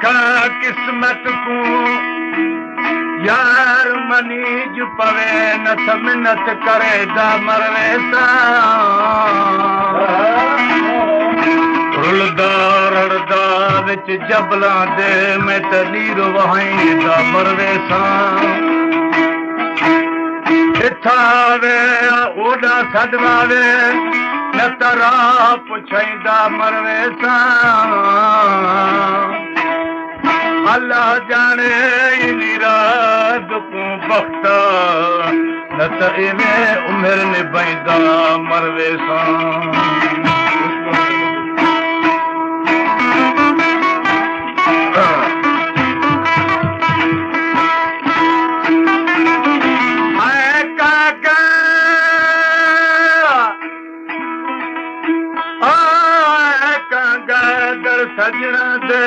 लिखा किस्मत को यार मनीज पवे नथ मिन्नत करे दा मरवे सा रुलदा रड़दा विच जबला दे मैं त नीर वहाई दा मरवे सा इथा वे ओडा सदवावे न तरा पुछाईंदा मरवे सा अल्लाह जाने इनी रात को बख्ता न त इवें उमिर निभाईंदा मरवे सा सजना दे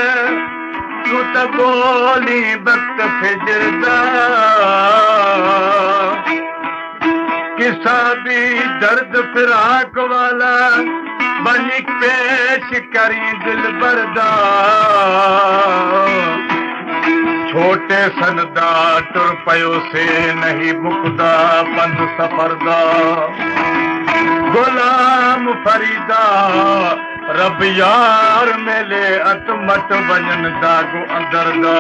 तू त बोली वक्त फिजरदा किसा भी दर्द फिराक वाला बनी पेश करी दिल बरदा छोटे सनदा टुर पयो से नहीं मुकदा पंध सफरदा गुलाम फरीदा रब यार मेले अतमट वजन दागो अंदर दा।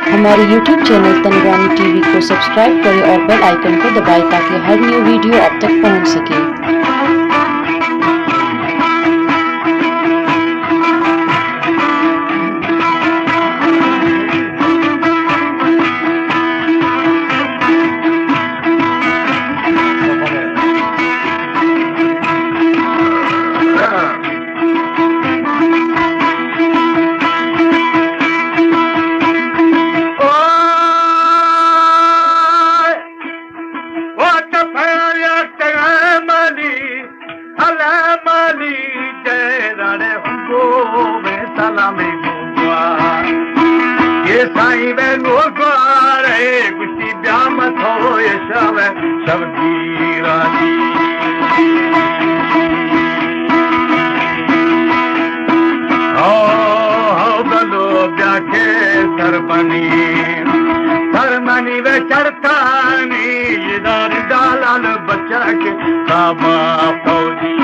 हमारे YouTube चैनल तनवानी टीवी को सब्सक्राइब करें और बेल आइकन को दबाएं ताकि हर न्यू वीडियो आप तक पहुंच सके। ये साईं वे गोरे गुस्ती ब्यामत हो ये सब रानी हो गलो ब्याखे सरमनी वे चरतानी ये दार डालाल बच्चा के काबा फौजी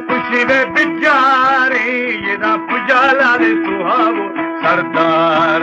खुशी वे बिचारी ये ना पुजाला रे सुहावो सरदार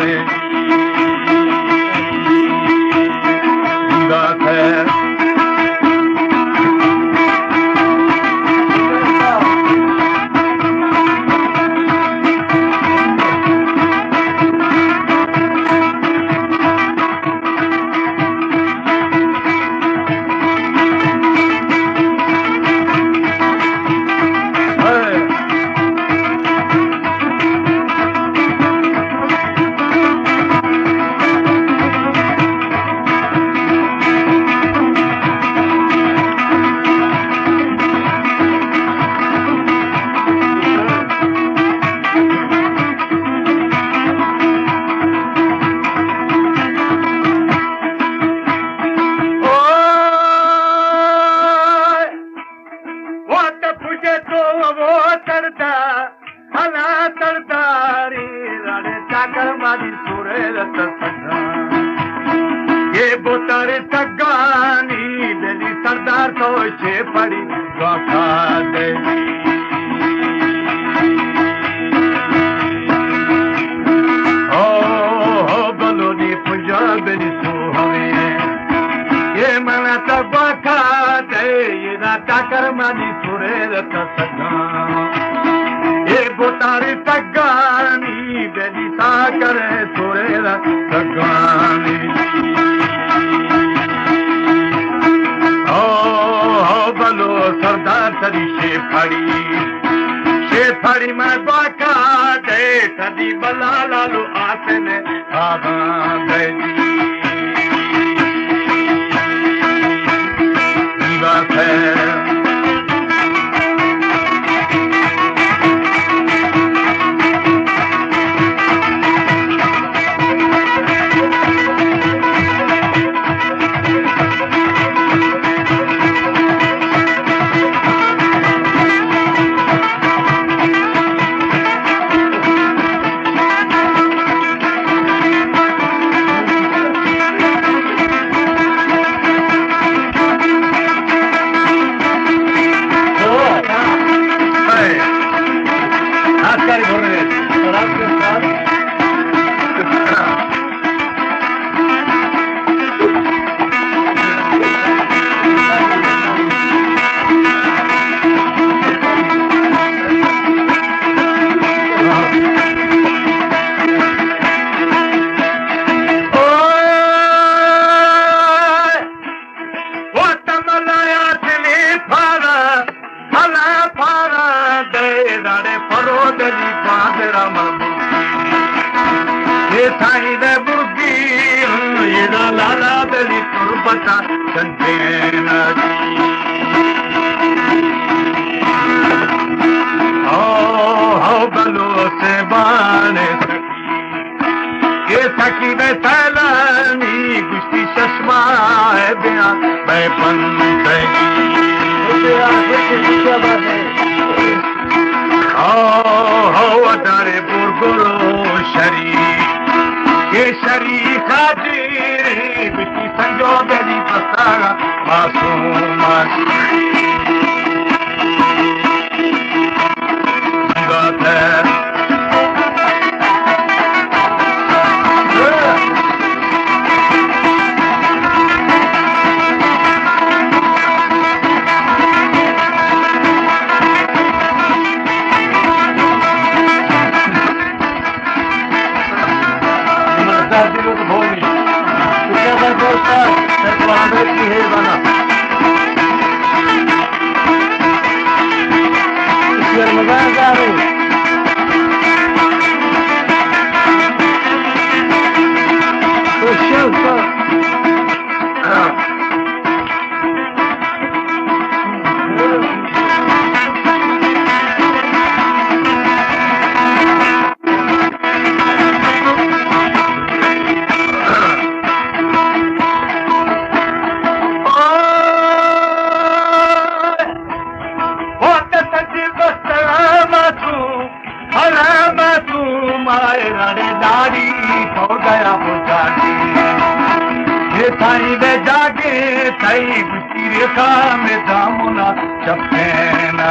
ये बोतर सगानी दिली सरदार तो छे पड़ी गाथा दे हो बलोनी पुजा बेली सुहावे ये मना तो गाथा दे ये राता कर्मानी सुरे रत सगा ये बोतर सगानी दिली साकर सुरे रत सगानी सरदार तरी शेफाड़ी में बाका दे सदी बला लालू आते ने आगा गई बात है Torres, gracias. सखी में सैलानी गुस्ती चश्मा है बिना मैं बंदगी अदारे बुरगुलो शरीफ ये शरीफ हाजिर बिटी संजो मेरी पसारा मासूम जागे थई गुस्ती रेखा में दामुना चपेना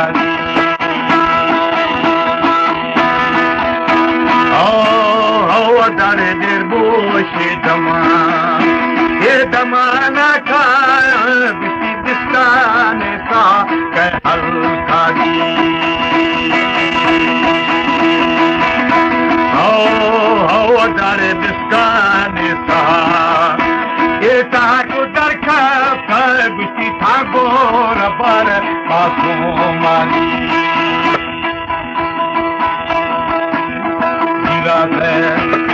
अदारे देर बोशे दमा ये दमाना का बिस्ती बिस्ताने सा कह हल्का अदारे बिस्ताने सा ये ताको दरखा गुस्ती था गोर पर मासूमानी गिरा है